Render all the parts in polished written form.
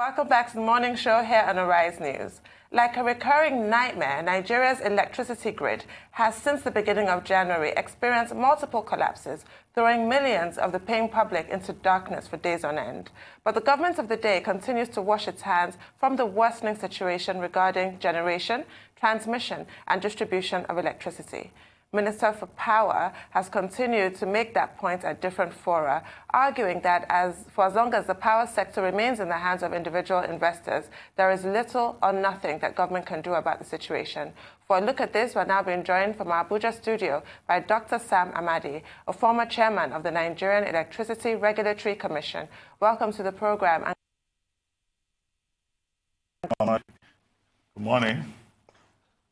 Welcome back to the morning show here on Arise News. Like a recurring nightmare, Nigeria's electricity grid has since the beginning of January experienced multiple collapses, throwing millions of the paying public into darkness for days on end. But the government of the day continues to wash its hands from the worsening situation regarding generation, transmission and distribution of electricity. Minister for Power has continued to make that point at different fora, arguing that for as long as the power sector remains in the hands of individual investors, there is little or nothing that government can do about the situation. For a look at this, we're now being joined from our Abuja studio by Dr. Sam Amadi, a former chairman of the Nigerian Electricity Regulatory Commission. Welcome to the program. Good morning.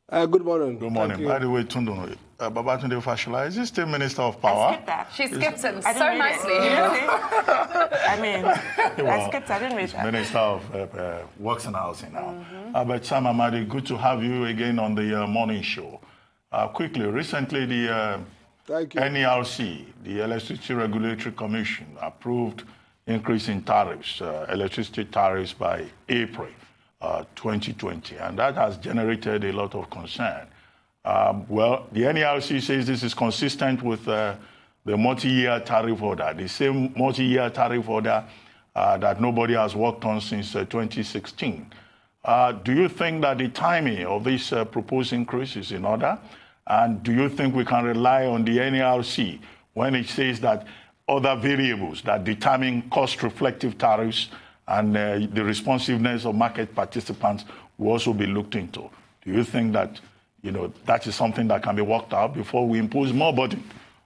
Good morning. Good morning. By the way, Tundu, Babatunde Fashola, is he still Minister of Power? I skipped that. She skipped him so nicely. I skipped. I didn't read that. Minister of Works and Housing now. But Sam Amadi, good to have you again on the morning show. Quickly, recently the NERC, the Electricity Regulatory Commission, approved increase in tariffs, electricity tariffs by April 2020, and that has generated a lot of concern. Well, the NERC says this is consistent with the multi-year tariff order, the same multi-year tariff order that nobody has worked on since 2016. Do you think that the timing of this proposed increase is in order? And do you think we can rely on the NERC when it says that other variables that determine cost-reflective tariffs and the responsiveness of market participants will also be looked into? Do you think that, that is something that can be worked out before we impose more burden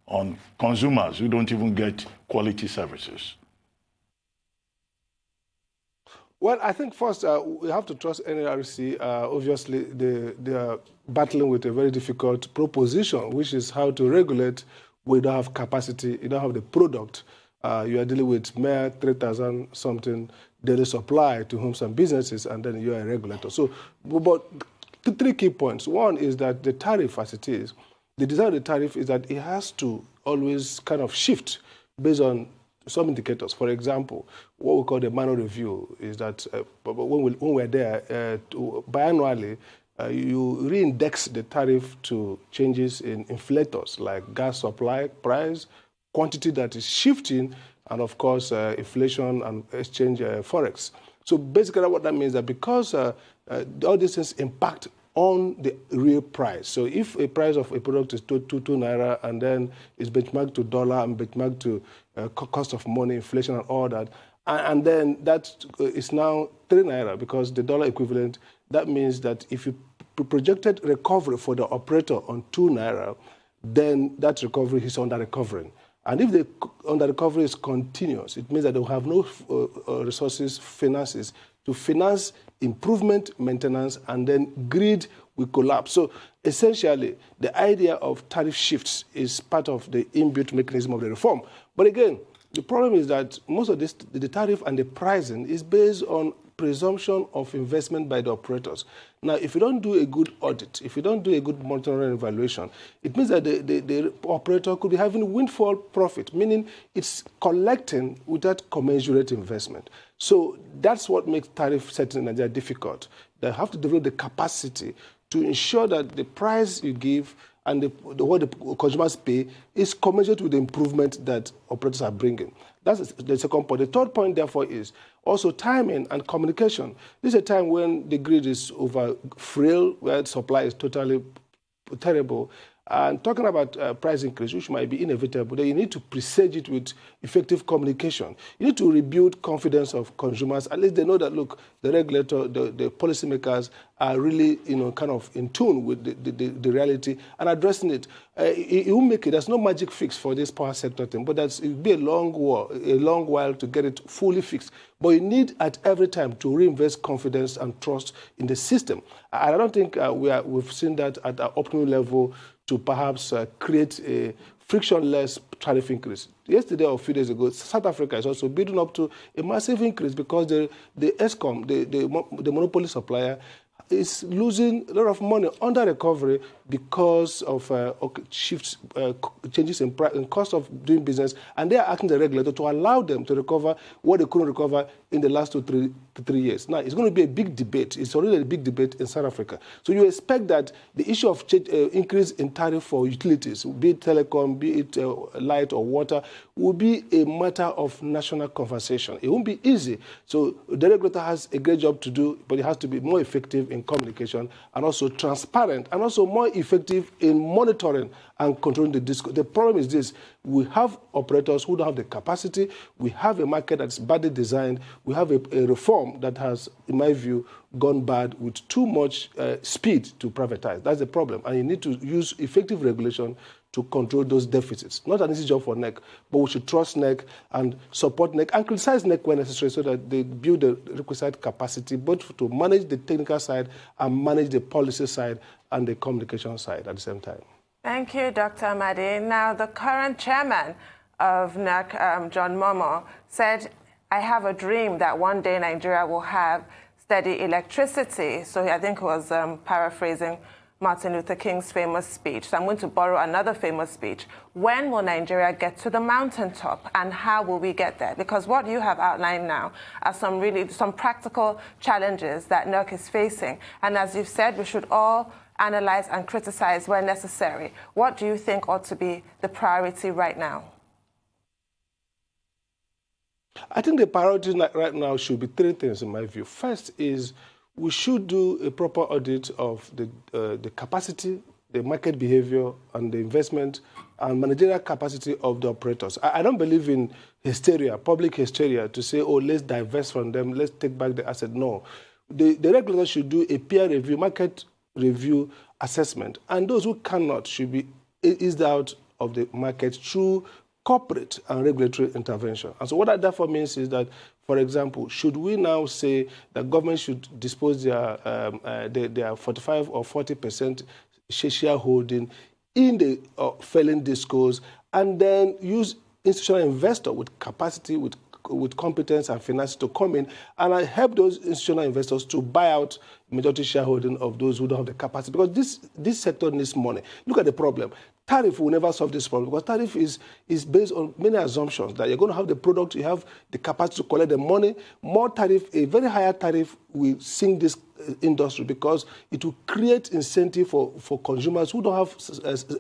on consumers who don't even get quality services? Well, I think first we have to trust NERC. Obviously, they are battling with a very difficult proposition, which is how to regulate when you don't have capacity, you don't have the product. You are dealing with mere 3,000 something daily supply to homes and businesses, and then you are a regulator. So, but three key points. One is that the tariff, as it is, the design of the tariff is that it has to always kind of shift based on some indicators. For example, what we call the manual review is that when we're there, biannually, you re-index the tariff to changes in inflators like gas supply price, quantity that is shifting, and of course, inflation and exchange forex. So basically what that means is that because all these things impact on the real price. So if a price of a product is 2 naira and then it's benchmarked to dollar and benchmarked to cost of money, inflation and all that, and then that is now 3 naira because the dollar equivalent, that means that if you projected recovery for the operator on 2 naira, then that recovery is under-recovering. And if the under-recovery is continuous, it means that they will have no resources, finances, to finance improvement, maintenance, and then grid will collapse. So essentially, the idea of tariff shifts is part of the inbuilt mechanism of the reform. But again, the problem is that most of this, the tariff and the pricing is based on presumption of investment by the operators. Now, if you don't do a good audit, if you don't do a good monitoring and evaluation, it means that the operator could be having windfall profit, meaning it's collecting without commensurate investment. So that's what makes tariff setting in Nigeria difficult. They have to develop the capacity to ensure that the price you give and what the consumers pay is commensurate with the improvement that operators are bringing. That's the second point. The third point, therefore, is also timing and communication. This is a time when the grid is over frail, where supply is totally terrible. And talking about price increase, which might be inevitable, then you need to presage it with effective communication. You need to rebuild confidence of consumers. At least they know that, look, the regulator, the policymakers are really, kind of in tune with the reality and addressing it. It will make it. There's no magic fix for this power sector thing, but it will be a long while to get it fully fixed. But you need at every time to reinvest confidence and trust in the system. I don't think we've seen that at the optimal level to perhaps create a frictionless tariff increase. Yesterday or a few days ago, South Africa is also building up to a massive increase because the ESCOM, the monopoly supplier, is losing a lot of money under recovery because of shifts changes in cost of doing business, and they are asking the regulator to allow them to recover what they couldn't recover in the last 2 to 3 years. Now, it's going to be a big debate. It's already a big debate in South Africa. So you expect that the issue of increase in tariff for utilities, be it telecom, be it light or water, will be a matter of national conversation. It won't be easy. So the regulator has a great job to do, but it has to be more effective in communication and also transparent and also more effective in monitoring and controlling the discourse. The problem is this: we have operators who don't have the capacity. We have a market that's badly designed. We have a reform that has, in my view, gone bad with too much speed to privatize. That's the problem. And you need to use effective regulation to control those deficits. Not an easy job for NEC, but we should trust NEC and support NEC and criticize NEC when necessary so that they build the requisite capacity both to manage the technical side and manage the policy side and the communication side at the same time. Thank you, Dr. Amadi. Now, the current chairman of NEC, John Momoh, said, "I have a dream that one day Nigeria will have steady electricity." So I think he was paraphrasing Martin Luther King's famous speech. So I'm going to borrow another famous speech. When will Nigeria get to the mountaintop, and how will we get there? Because what you have outlined now are some practical challenges that NERC is facing. And as you've said, we should all analyze and criticize where necessary. What do you think ought to be the priority right now? I think the priority right now should be 3 things, in my view. First is we should do a proper audit of the capacity, the market behavior, and the investment and managerial capacity of the operators. I don't believe in hysteria, public hysteria, to say, oh, let's divest from them, let's take back the asset. No. The regulator should do a peer review, market review assessment, and those who cannot should be eased out of the market through corporate and regulatory intervention. And so what that therefore means is that, for example, should we now say that government should dispose their 45 or 40% shareholding in the failing discourse and then use institutional investor with capacity, with competence and finance to come in and help those institutional investors to buy out majority shareholding of those who don't have the capacity? Because this sector needs money. Look at the problem. Tariff will never solve this problem because tariff is based on many assumptions that you're going to have the product, you have the capacity to collect the money. More tariff, a very higher tariff will sink this industry because it will create incentive for consumers who don't have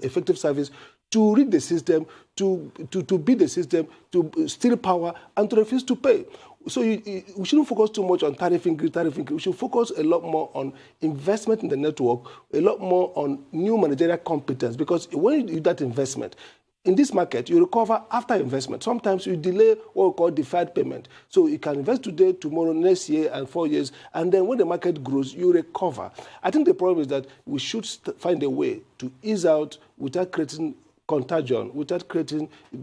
effective service to rig the system, to beat the system, to steal power, and to refuse to pay. So we shouldn't focus too much on tariff increase. We should focus a lot more on investment in the network, a lot more on new managerial competence, because when you do that investment, in this market, you recover after investment. Sometimes you delay what we call deferred payment. So you can invest today, tomorrow, next year, and 4 years, and then when the market grows, you recover. I think the problem is that we should find a way to ease out without creating contagion, without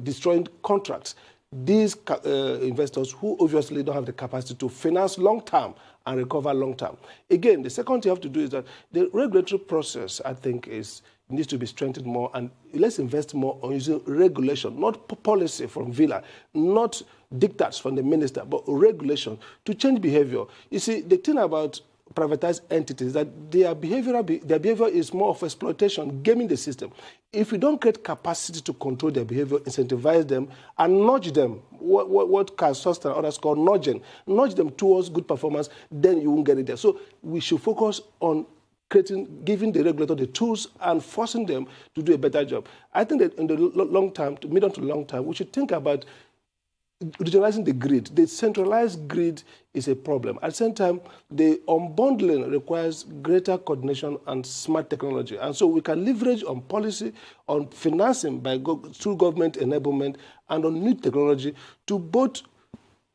destroying contracts. These investors who obviously don't have the capacity to finance long-term and recover long-term. Again, the second thing you have to do is that the regulatory process, I think, needs to be strengthened more, and let's invest more on using regulation, not policy from Villa, not diktats from the minister, but regulation to change behavior. You see, the thing about privatized entities that their behavior is more of exploitation, gaming the system. If you don't create capacity to control their behavior, incentivize them, and nudge them, what Carl Soster and others call nudging, nudge them towards good performance, then you won't get it there. So we should focus on giving the regulator the tools and forcing them to do a better job. I think that in the long term, medium to long term, we should think about regionalizing the grid. The centralized grid is a problem. At the same time, the unbundling requires greater coordination and smart technology. And so we can leverage on policy, on financing through government enablement, and on new technology to both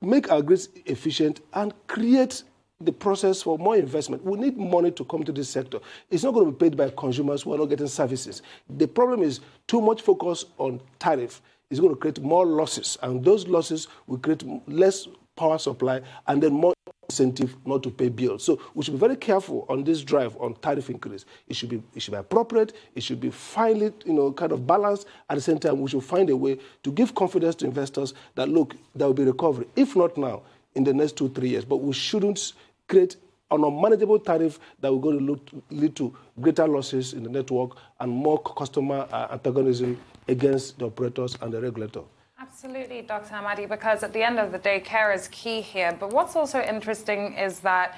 make our grids efficient and create the process for more investment. We need money to come to this sector. It's not going to be paid by consumers who are not getting services. The problem is too much focus on tariff is going to create more losses, and those losses will create less power supply and then more incentive not to pay bills. So we should be very careful on this drive on tariff increase. It should be appropriate. It should be finely, kind of balanced. At the same time, we should find a way to give confidence to investors that, look, there will be recovery. If not now, in the next 2-3 years. But we shouldn't create an unmanageable tariff that will going to lead to greater losses in the network and more customer antagonism against the operators and the regulator. Absolutely, Dr. Amadi, because at the end of the day, care is key here. But what's also interesting is that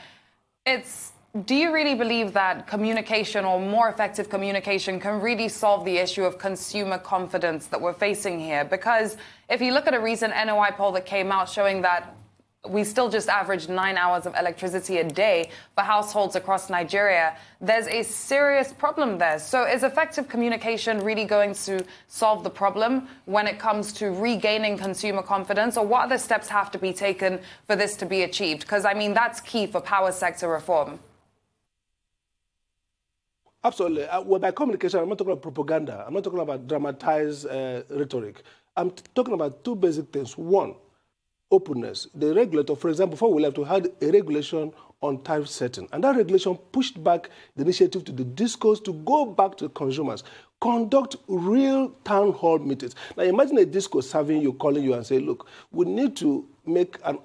do you really believe that communication or more effective communication can really solve the issue of consumer confidence that we're facing here? Because if you look at a recent NOI poll that came out showing that we still just average 9 hours of electricity a day for households across Nigeria, there's a serious problem there. So is effective communication really going to solve the problem when it comes to regaining consumer confidence? Or what other steps have to be taken for this to be achieved? Because, I mean, that's key for power sector reform. Absolutely. Well, by communication, I'm not talking about propaganda. I'm not talking about dramatized rhetoric. I'm talking about two basic things. One, openness. The regulator, for example, before we left, we had a regulation on tariff setting. And that regulation pushed back the initiative to the discos to go back to the consumers, conduct real town hall meetings. Now, imagine a disco serving you, calling you and say, look, we need to make a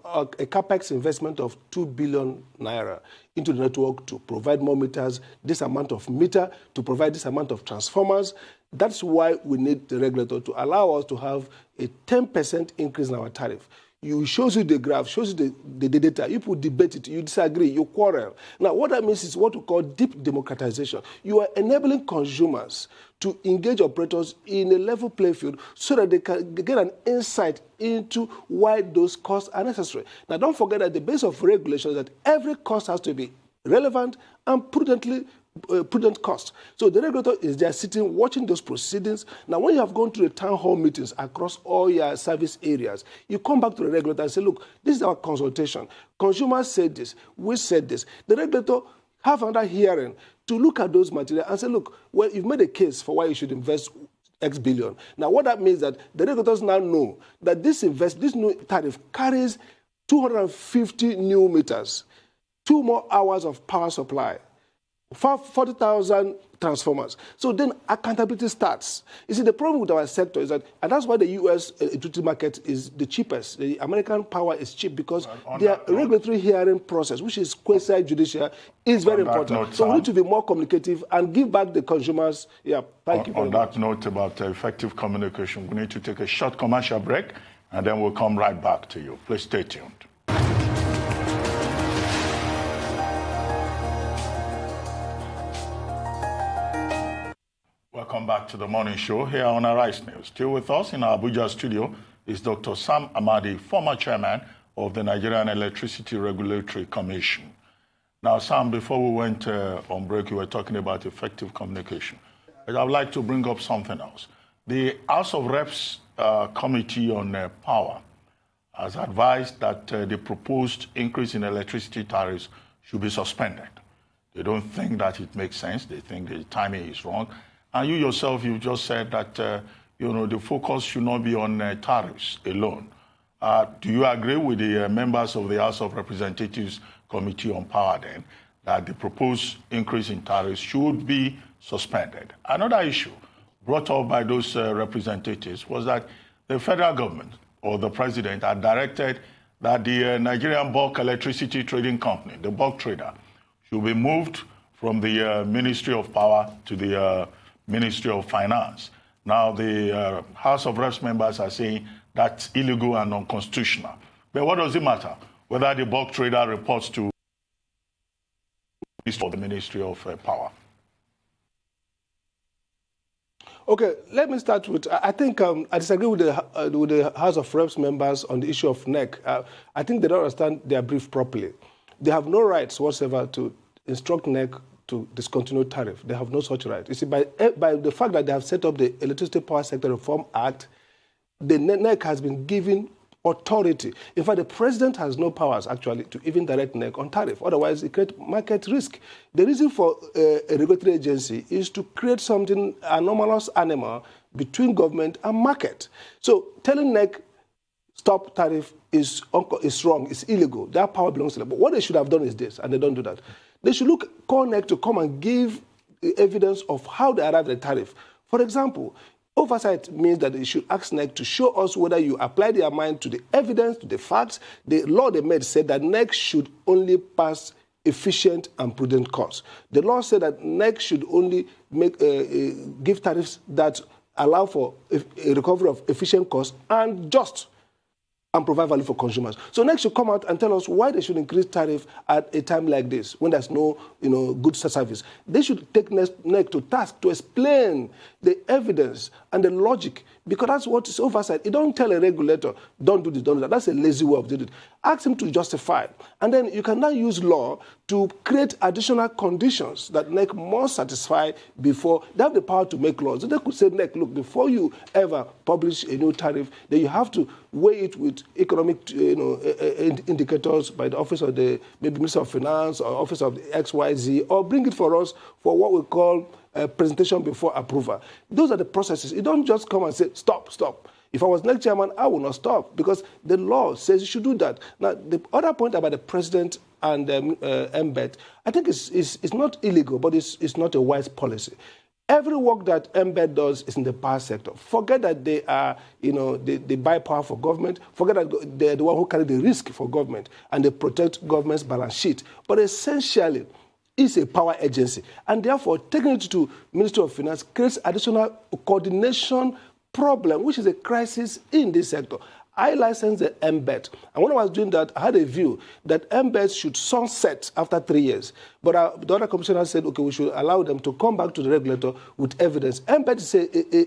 capex investment of 2 billion naira into the network to provide more meters, this amount of meter, to provide this amount of transformers. That's why we need the regulator to allow us to have a 10% increase in our tariff. You shows you the graph, shows you the data. You put debate it, you disagree, you quarrel. Now, what that means is what we call deep democratization. You are enabling consumers to engage operators in a level playing field so that they can get an insight into why those costs are necessary. Now, don't forget that the base of regulation is that every cost has to be relevant and prudent cost. So the regulator is there sitting, watching those proceedings. Now, when you have gone through the town hall meetings across all your service areas, you come back to the regulator and say, look, this is our consultation. Consumers said this. We said this. The regulator have another hearing to look at those materials and say, look, well, you've made a case for why you should invest X billion. Now, what that means is that the regulators now know that this new tariff carries 250 new meters, 2 more hours of power supply, 40,000 transformers. So then accountability starts. You see, the problem with our sector is that, and that's why the U.S. electricity market is the cheapest. The American power is cheap because their regulatory hearing process, which is quasi-judicial, is very important. So we need to be more communicative and give back the consumers. Yeah, thank you very much. On that note about effective communication, we need to take a short commercial break, and then we'll come right back to you. Please stay tuned. Welcome back to the morning show here on Arise News. Still with us in our Abuja studio is Dr. Sam Amadi, former chairman of the Nigerian Electricity Regulatory Commission. Now, Sam, before we went on break, you were talking about effective communication. But I'd like to bring up something else. The House of Reps Committee on Power has advised that the proposed increase in electricity tariffs should be suspended. They don't think that it makes sense. They think the timing is wrong. And you yourself, you just said that, the focus should not be on tariffs alone. Do you agree with the members of the House of Representatives Committee on Power then, that the proposed increase in tariffs should be suspended? Another issue brought up by those representatives was that the federal government or the president had directed that the Nigerian Bulk Electricity Trading Company, the bulk trader, should be moved from the Ministry of Power to the Ministry of Finance. Now, the House of Reps members are saying that's illegal and unconstitutional. But what does it matter whether the bulk trader reports to the Ministry of Power? Okay, let me start with, I think I disagree with the House of Reps members on the issue of NEC. I think they don't understand their brief properly. They have no rights whatsoever to instruct NEC to discontinue tariff. They have no such right. You see, by the fact that they have set up the Electricity Power Sector Reform Act, the NEC has been given authority. In fact, the president has no powers, actually, to even direct NEC on tariff. Otherwise, it creates market risk. The reason for a regulatory agency is to create something anomalous animal between government and market. So telling NEC stop tariff is wrong, it's illegal. That power belongs to them. But what they should have done is this, and they don't do that. They should call NEC to come and give evidence of how they arrived at the tariff. For example, oversight means that they should ask NEC to show us whether you apply their mind to the evidence, to the facts. The law they made said that NEC should only pass efficient and prudent course. The law said that NEC should only give tariffs that allow for a recovery of efficient costs and just and provide value for consumers. So NEC should come out and tell us why they should increase tariff at a time like this, when there's no, good service. They should take NEC to task to explain the evidence and the logic, because that's what is oversight. You don't tell a regulator, don't do this, don't do that. That's a lazy way of doing it. Ask him to justify. And then you can now use law to create additional conditions that NEC must satisfy before they have the power to make laws. So they could say, NEC, look, before you ever publish a new tariff, then you have to weigh it with economic indicators by the office of the maybe Minister of Finance or office of the XYZ, or bring it for us for what we call presentation before approval. Those are the processes. You don't just come and say, stop, stop. If I was NEC chairman, I will not stop, because the law says you should do that. Now, the other point about the president and MBET, I think it's not illegal, but it's not a wise policy. Every work that MBET does is in the power sector. Forget that they are, they buy power for government. Forget that they're the one who carry the risk for government, and they protect government's balance sheet. But essentially, it's a power agency. And therefore, taking it to Ministry of Finance creates additional coordination problem, which is a crisis in this sector. I licensed the MBET. And when I was doing that, I had a view that MBET should sunset after 3 years. But the other commissioner said, okay, we should allow them to come back to the regulator with evidence. MBET is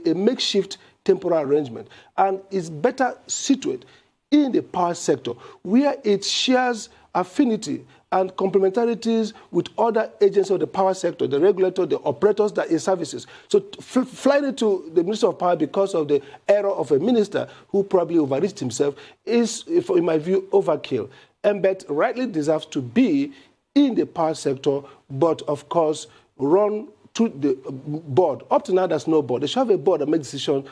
a makeshift temporal arrangement, and is better situated in the power sector, where it shares affinity and complementarities with other agencies of the power sector, the regulator, the operators that it services. So flying it to the Minister of Power because of the error of a minister who probably overreached himself is, in my view, overkill. MBET rightly deserves to be in the power sector, but of course, run to the board. Up to now, there's no board. They should have a board that makes decisions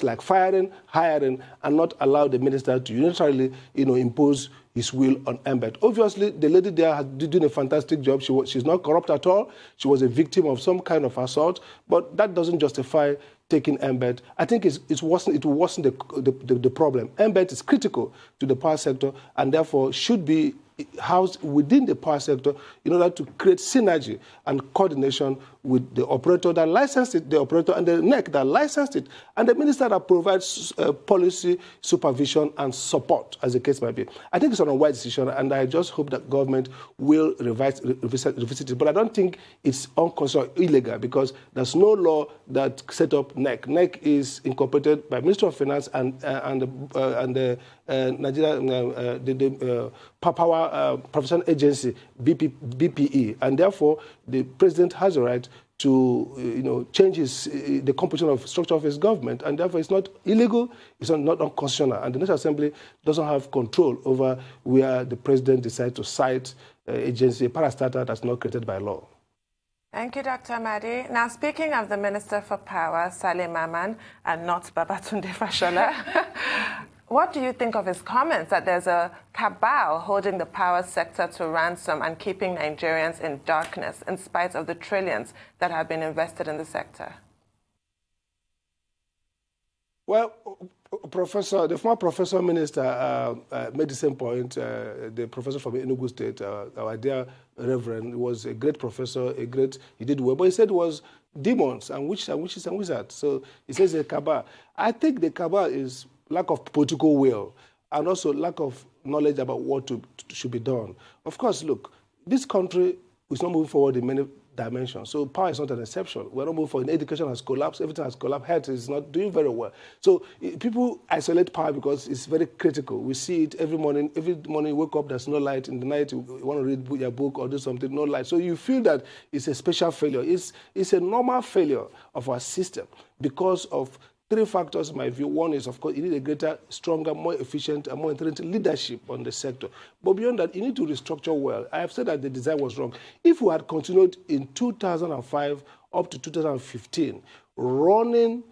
like firing, hiring, and not allow the minister to unilaterally, impose his will on MBET. Obviously, the lady there has doing a fantastic job. She's not corrupt at all. She was a victim of some kind of assault, but that doesn't justify taking MBET. I think it will worsen the problem. MBET is critical to the power sector, and therefore should be housed within the power sector in order to create synergy and coordination with the operator that licensed it, the operator and the NEC that licensed it, and the minister that provides policy, supervision, and support, as the case might be. I think it's an unwise decision, and I just hope that government will revisit it. But I don't think it's unconstitutional, illegal, because there's no law that set up NEC. NEC is incorporated by Ministry of Finance and the Nigeria Power Professional Agency, BPE, and therefore the president has a right to change the composition of structure of his government, and therefore it's not illegal, it's not unconstitutional, and the National Assembly doesn't have control over where the president decides to cite agency, a parastatal that's not created by law. Thank you, Dr. Amadi. Now, speaking of the Minister for Power, Salim Maman, and not Babatunde Fashola, what do you think of his comments that there's a cabal holding the power sector to ransom and keeping Nigerians in darkness in spite of the trillions that have been invested in the sector? Well, the former professor minister made the same point. The professor from Enugu State, our dear Reverend, was a great professor, he did well, but he said it was demons and witches and wizards. So he says a cabal. I think the cabal is lack of political will, and also lack of knowledge about what should be done. Of course, look, this country is not moving forward in many dimensions, so power is not an exception. We're not moving forward. Education has collapsed, everything has collapsed, health is not doing very well. So people isolate power because it's very critical. We see it every morning you wake up, there's no light. In the night, you want to read your book or do something, no light. So you feel that it's a special failure. It's a normal failure of our system because of three factors, in my view. One is, of course, you need a greater, stronger, more efficient, and more intelligent leadership on the sector. But beyond that, you need to restructure well. I have said that the design was wrong. If we had continued in 2005 up to 2015, running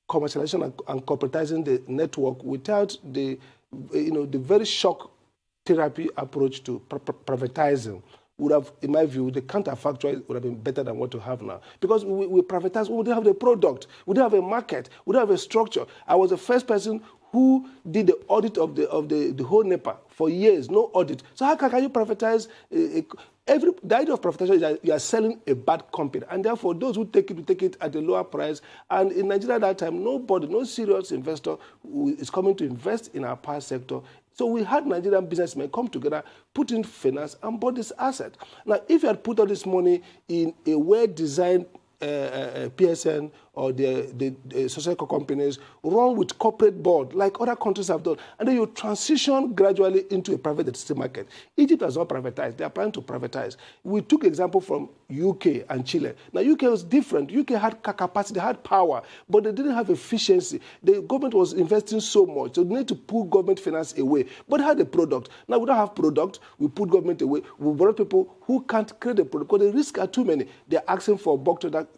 commercialization and corporatizing the network without the very shock therapy approach to privatizing, would have, in my view, the counterfactual would have been better than what we have now. Because we privatize, we don't have the product, we don't have a market, we don't have a structure. I was the first person who did the audit of the whole NEPA for years, no audit. So how can you privatize the idea of privatization is that you are selling a bad company, and therefore those who take it will take it at a lower price. And in Nigeria at that time, no serious investor is coming to invest in our power sector. So we had Nigerian businessmen come together, put in finance, and bought this asset. Now, if you had put all this money in a well-designed PSN or the social companies, run with corporate board like other countries have done, and then you transition gradually into a private electricity market. Egypt has not privatized. They are planning to privatize. We took example from UK and Chile. Now, UK was different. UK had capacity, they had power, but they didn't have efficiency. The government was investing so much, so they need to pull government finance away. But they had a product. Now, we don't have product. We put government away. We brought people who can't create a product because the risks are too many. They're asking for bulk to that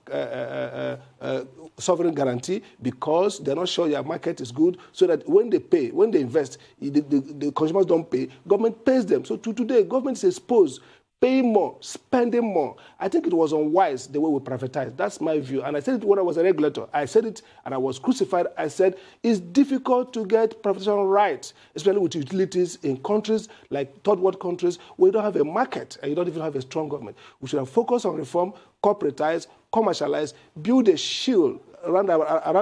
sovereign guarantee because they're not sure your market is good, so that when they pay, when they invest, the consumers don't pay, government pays them. So today, government is exposed, paying more, spending more. I think it was unwise the way we privatized. That's my view. And I said it when I was a regulator. I said it and I was crucified. I said it's difficult to get privatization right, especially with utilities in countries like third world countries where you don't have a market and you don't even have a strong government. We should have focused on reform, corporatize, commercialize, build a shield around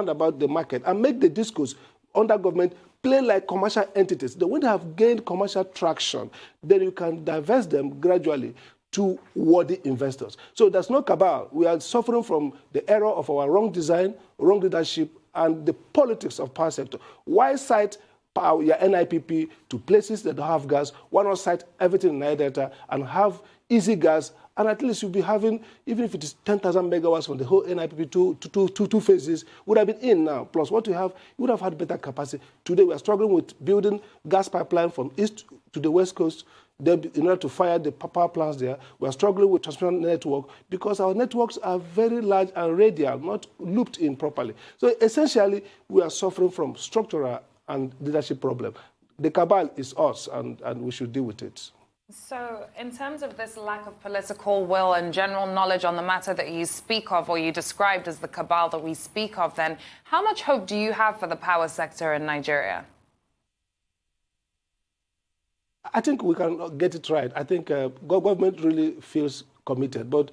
about the market, and make the discourse under government play like commercial entities. Then when they have gained commercial traction, then you can divest them gradually to worthy investors. So there's no cabal. We are suffering from the error of our wrong design, wrong leadership, and the politics of power sector. Why cite power, your NIPP to places that don't have gas? Why not cite everything in Niger Delta and have easy gas? And at least you'll be having, even if it is 10,000 megawatts from the whole NIPP two phases, would have been in now. Plus what we have, you would have had better capacity. Today we are struggling with building gas pipeline from east to the west coast in order to fire the power plants there. We are struggling with transmission network because our networks are very large and radial, not looped in properly. So essentially, we are suffering from structural and leadership problem. The cabal is us, and we should deal with it. So in terms of this lack of political will and general knowledge on the matter that you speak of, or you described as the cabal that we speak of, then how much hope do you have for the power sector in Nigeria? I think we can get it right. I think government really feels committed. But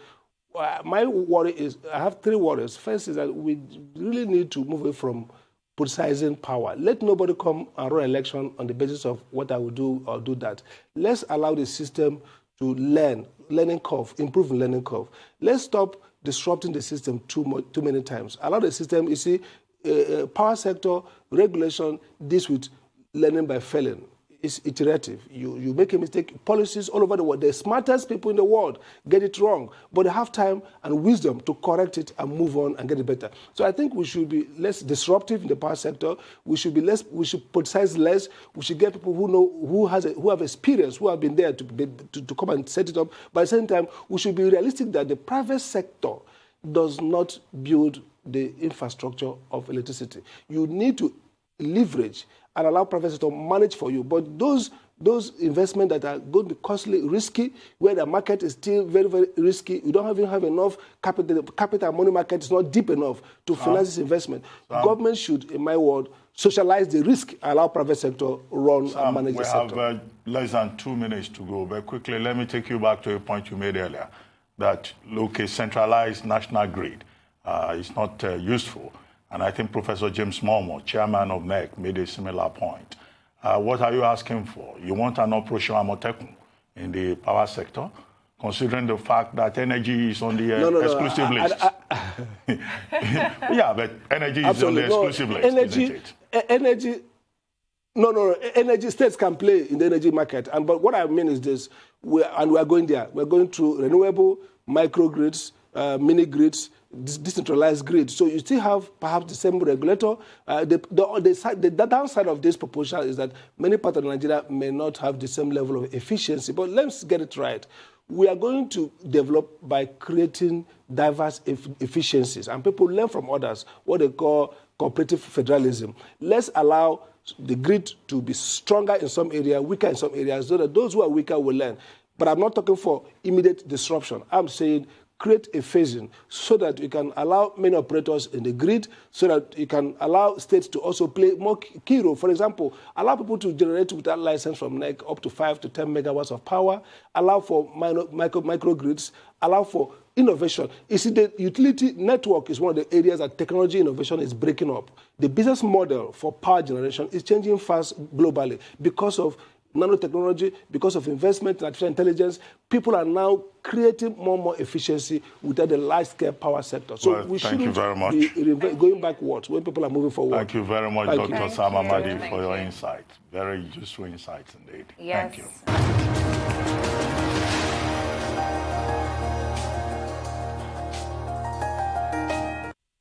my worry is, I have three worries. First is that we really need to move away from politicizing power. Let nobody come and run election on the basis of what I will do or do that. Let's allow the system to learning curve, improve learning curve. Let's stop disrupting the system too many times. Allow the system, you see, power sector regulation deals with learning by failing. It's iterative. You make a mistake. Policies all over the world, the smartest people in the world get it wrong, but they have time and wisdom to correct it and move on and get it better. So I think we should be less disruptive in the power sector. We should politicize less. We should get people who know, who have experience, who have been there to come and set it up. But at the same time, we should be realistic that the private sector does not build the infrastructure of electricity. You need to leverage and allow private sector to manage for you. But those investments that are going to be costly, risky, where the market is still very, very risky, you don't even have enough capital. The capital money market is not deep enough to finance this investment. Government should, in my word, socialize the risk, allow private sector run and manage the sector. We have less than 2 minutes to go, but quickly, let me take you back to a point you made earlier, that, look, a centralized national grid is not useful. And I think Professor James Momo, chairman of NEC, made a similar point. What are you asking for? You want an Operation Amotekun in the power sector, considering the fact that energy is on the exclusive list? Yeah, but energy is on the exclusive list, isn't it? Energy states can play in the energy market. But what I mean is this, we are going there. We're going through renewable, microgrids, mini grids, decentralized grid. So you still have perhaps the same regulator. The downside of this proposal is that many parts of Nigeria may not have the same level of efficiency. But let's get it right. We are going to develop by creating diverse efficiencies. And people learn from others, what they call cooperative federalism. Let's allow the grid to be stronger in some areas, weaker in some areas, so that those who are weaker will learn. But I'm not talking for immediate disruption. I'm saying create a phasing so that you can allow many operators in the grid, so that you can allow states to also play more key role. For example, allow people to generate without license from NEC up to 5 to 10 megawatts of power, allow for microgrids, allow for innovation. You see, the utility network is one of the areas that technology innovation is breaking up. The business model for power generation is changing fast globally because of nanotechnology, because of investment in artificial intelligence. People are now creating more and more efficiency within the large-scale power sector. So well, we thank you very much. be going backwards when people are moving forward. Thank you very much, Dr. Sam Amadi, for your insight. Very useful insights indeed. Yes. Thank you.